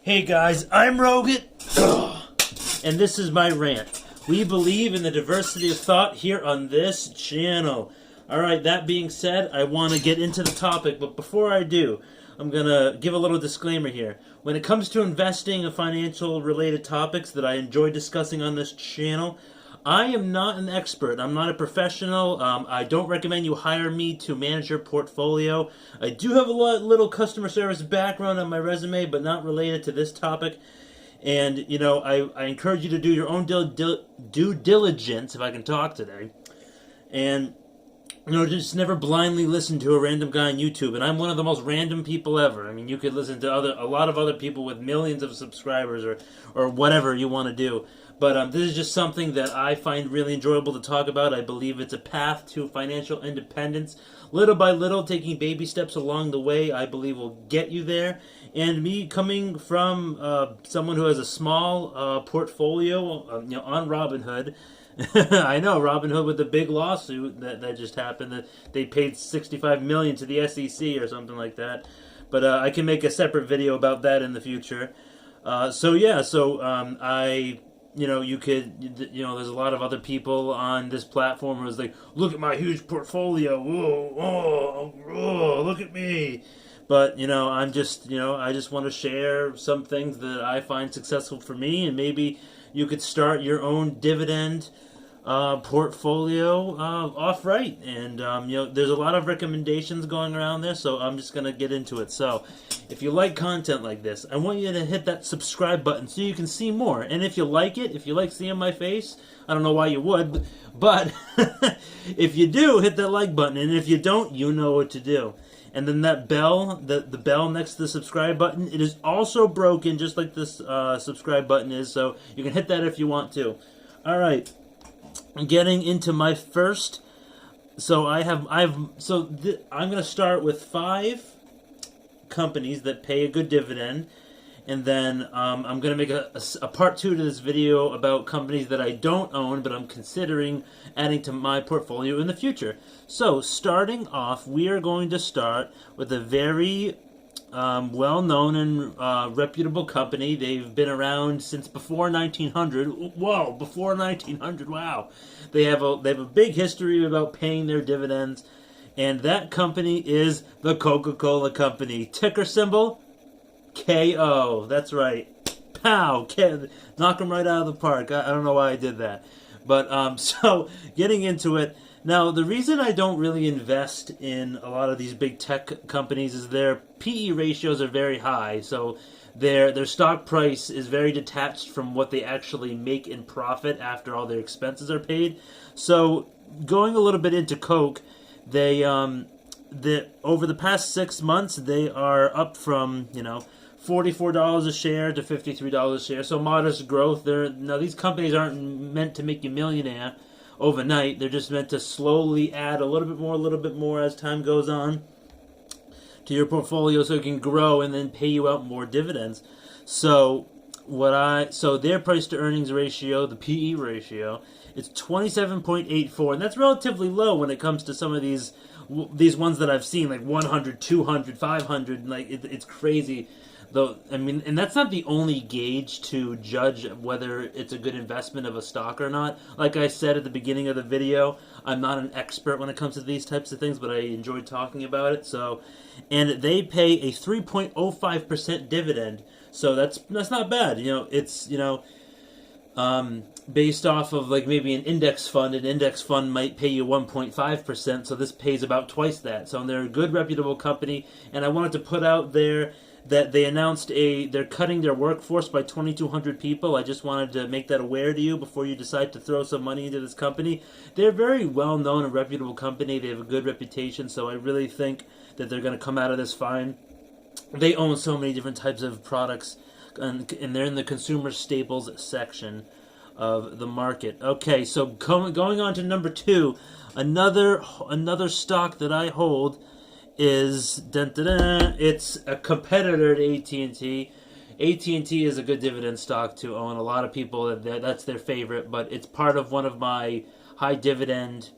Hey guys, I'm Rogan, and this is my rant. We believe in the diversity of thought here on this channel. Alright, that being said, I want to get into the topic, but before I do, I'm going to give a little disclaimer here. When it comes to investing and financial related topics that I enjoy discussing on this channel, I am not an expert. I'm not a professional. I don't recommend you hire me to manage your portfolio. I do have a little customer service background on my resume, but not related to this topic. And, you know, I encourage you to do your own due diligence, if I can talk today. And, you know, just never blindly listen to a random guy on YouTube. And I'm one of the most random people ever. I mean, you could listen to a lot of other people with millions of subscribers or whatever you want to do. But this is just something that I find really enjoyable to talk about. I believe it's a path to financial independence. Little by little, taking baby steps along the way, I believe will get you there. And me coming from someone who has a small portfolio on Robinhood, I know, Robinhood with the big lawsuit that just happened, that they paid $65 million to the SEC or something like that. But I can make a separate video about that in the future. You know, you could, you know, there's a lot of other people on this platform who's like, look at my huge portfolio, whoa, look at me. But, you know, I just want to share some things that I find successful for me, and maybe you could start your own dividend portfolio off right. And, you know, there's a lot of recommendations going around there, so I'm just going to get into it. So, if you like content like this, I want you to hit that subscribe button so you can see more. And if you like it, if you like seeing my face, I don't know why you would, but if you do, hit that like button. And if you don't, you know what to do. And then that bell, the bell next to the subscribe button, it is also broken just like this subscribe button is, so you can hit that if you want to. All right, I'm getting into my first. So I'm going to start with 5 companies that pay a good dividend, and then I'm going to make a part 2 to this video about companies that I don't own but I'm considering adding to my portfolio in the future. So starting off, we are going to start with a very well-known and reputable company. They've been around since before 1900. Whoa, before 1900, wow. They have a big history about paying their dividends. And that company is the Coca-Cola Company. Ticker symbol, KO. That's right. Pow. Knock them right out of the park. I don't know why I did that. But, so, getting into it. Now, the reason I don't really invest in a lot of these big tech companies is their PE ratios are very high. So, their stock price is very detached from what they actually make in profit after all their expenses are paid. So, going a little bit into Coke, they over the past 6 months, they are up from, you know, $44 a share to $53 a share. So modest growth. Now these companies aren't meant to make you millionaire overnight. They're just meant to slowly add a little bit more as time goes on to your portfolio, so it can grow and then pay you out more dividends. So their price to earnings ratio, the PE ratio, it's 27.84, and that's relatively low when it comes to some of these ones that I've seen, like 100, 200, 500. Like it's crazy, though. I mean, and that's not the only gauge to judge whether it's a good investment of a stock or not. Like I said at the beginning of the video, I'm not an expert when it comes to these types of things, but I enjoy talking about it. So, and they pay a 3.05% dividend. So that's not bad. You know, it's, you know, based off of like maybe an index fund might pay you 1.5%, so this pays about twice that. So they're a good, reputable company, and I wanted to put out there that they announced they're cutting their workforce by 2,200 people. I just wanted to make that aware to you before you decide to throw some money into this company. They're a very well-known and reputable company. They have a good reputation, so I really think that they're going to come out of this fine. They own so many different types of products, and they're in the consumer staples section of the market. Okay, so going on to number 2, another stock that I hold is it's a competitor to AT&T. AT&T is a good dividend stock to own. A lot of people, that's their favorite, but it's part of one of my high dividend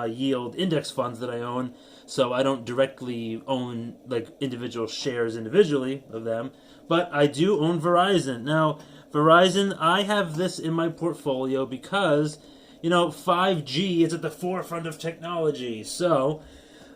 yield index funds that I own. So I don't directly own like individual shares individually of them, but I do own Verizon. Now, Verizon, I have this in my portfolio because, 5G is at the forefront of technology. So,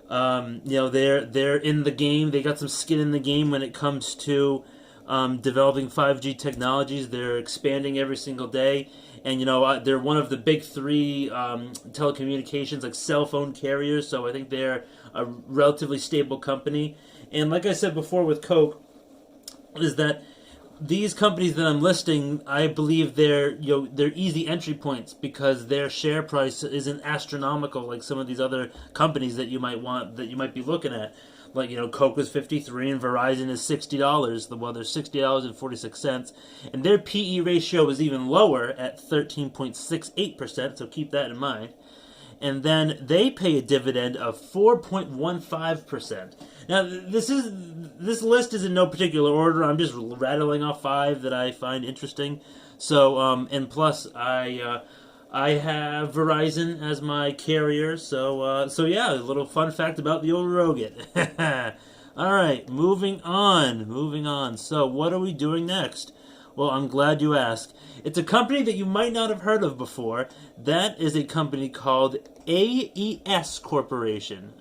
they're in the game. They got some skin in the game when it comes to developing 5G technologies. They're expanding every single day. And, they're one of the big three telecommunications, like cell phone carriers. So I think they're a relatively stable company. And like I said before with Coke, is that these companies that I'm listing, I believe they're easy entry points because their share price isn't astronomical like some of these other companies that you might be looking at. Like, Coke was 53 and Verizon is $60. Well, they're $60.46, and their PE ratio is even lower at 13.68%. So keep that in mind. And then they pay a dividend of 4.15%. Now, this list is in no particular order. I'm just rattling off 5 that I find interesting. So, and plus, I have Verizon as my carrier. So yeah, a little fun fact about the old Rogan. All right, moving on. So, what are we doing next? Well, I'm glad you asked. It's a company that you might not have heard of before. That is a company called AES Corporation.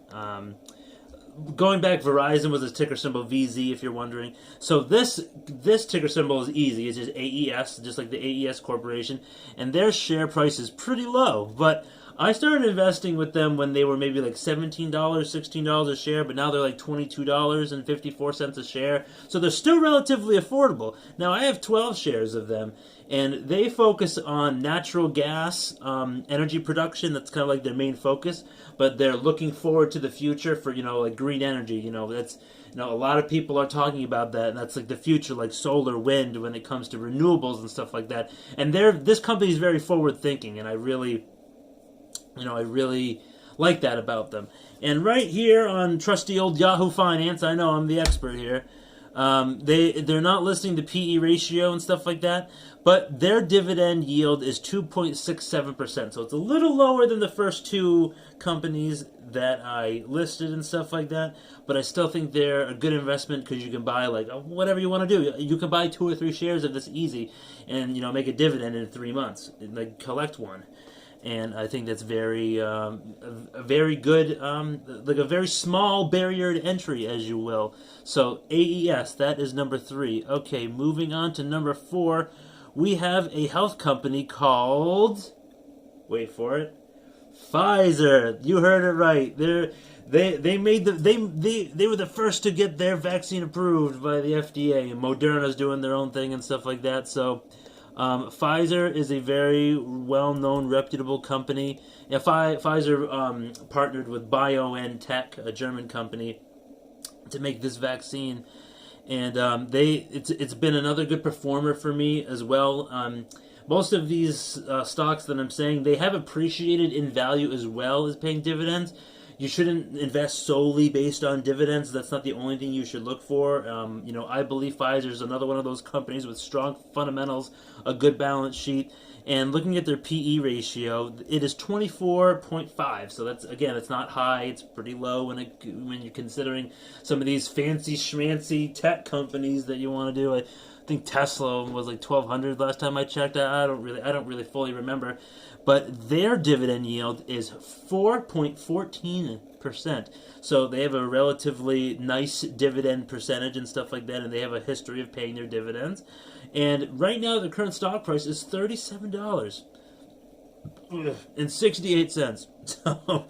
Going back, Verizon was a ticker symbol VZ, if you're wondering. So this ticker symbol is easy. It's just AES, just like the AES Corporation. And their share price is pretty low. But I started investing with them when they were maybe like $17, $16 a share, but now they're like $22.54 a share. So they're still relatively affordable. Now, I have 12 shares of them, and they focus on natural gas energy production. That's kind of like their main focus, but they're looking forward to the future for, like green energy. That's, a lot of people are talking about that, and that's like the future, like solar, wind, when it comes to renewables and stuff like that. And this company is very forward thinking, and I really like that about them. And right here on trusty old Yahoo Finance, I know I'm the expert here. They're not listing the PE ratio and stuff like that, but their dividend yield is 2.67%. So it's a little lower than the first two companies that I listed and stuff like that. But I still think they're a good investment because you can buy like whatever you want to do. You can buy 2 or 3 shares of this easy, and make a dividend in 3 months, like collect one. And I think that's very good, like a very small barrier to entry, as you will. So AES, that is number 3. Okay, moving on to number 4, we have a health company called, wait for it, Pfizer. You heard it right. They were the first to get their vaccine approved by the FDA, and Moderna's doing their own thing and stuff like that. So. Pfizer is a very well-known, reputable company. Yeah, Pfizer partnered with BioNTech, a German company, to make this vaccine, and it's been another good performer for me as well. Most of these stocks that I'm saying, they have appreciated in value as well as paying dividends. You shouldn't invest solely based on dividends. That's not the only thing you should look for. I believe Pfizer is another one of those companies with strong fundamentals, a good balance sheet, and looking at their PE ratio, it is 24.5. So it's not high. It's pretty low when you're considering some of these fancy schmancy tech companies that you want to do. I think Tesla was like 1,200 last time I checked. I don't really fully remember. But their dividend yield is 4.14%. So they have a relatively nice dividend percentage and stuff like that, and they have a history of paying their dividends. And right now, the current stock price is $37.68.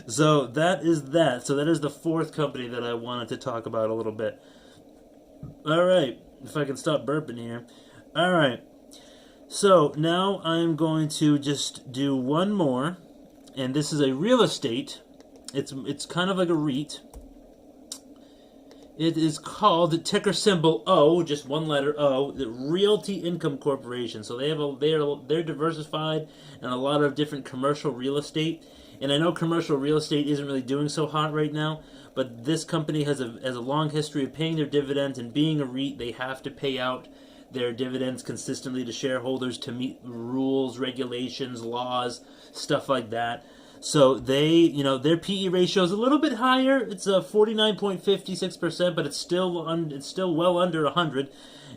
So that is that. So that is the 4th company that I wanted to talk about a little bit. All right, if I can stop burping here. All right. So now I'm going to just do one more, and this is a real estate. It's kind of like a REIT. It is called ticker symbol O, just one letter O, the Realty Income Corporation. So they're diversified in a lot of different commercial real estate, and I know commercial real estate isn't really doing so hot right now, but this company has a long history of paying their dividends, and being a REIT, they have to pay out their dividends consistently to shareholders to meet rules, regulations, laws, stuff like that. So they, their PE ratio is a little bit higher. It's a 49.56%, but it's still well under 100,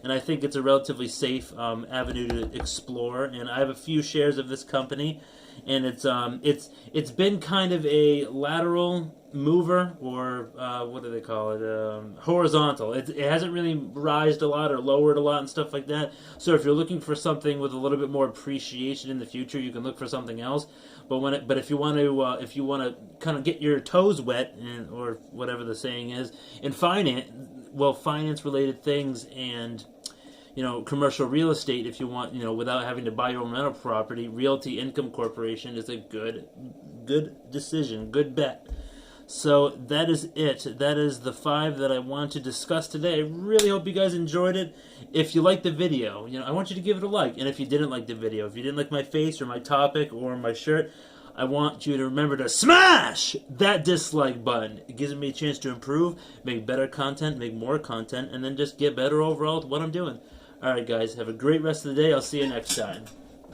and I think it's a relatively safe avenue to explore. And I have a few shares of this company, and it's been kind of a lateral mover, or what do they call it? Horizontal. It hasn't really rised a lot or lowered a lot and stuff like that. So if you're looking for something with a little bit more appreciation in the future, you can look for something else. But if you want to kind of get your toes wet, or whatever the saying is, in finance related things, and commercial real estate, if you want, without having to buy your own rental property, Realty Income Corporation is a good decision, good bet. So that is it. That is the 5 that I want to discuss today. I really hope you guys enjoyed it. If you liked the video, I want you to give it a like. And if you didn't like the video, if you didn't like my face or my topic or my shirt, I want you to remember to smash that dislike button. It gives me a chance to improve, make better content, make more content, and then just get better overall at what I'm doing. Alright guys, have a great rest of the day. I'll see you next time.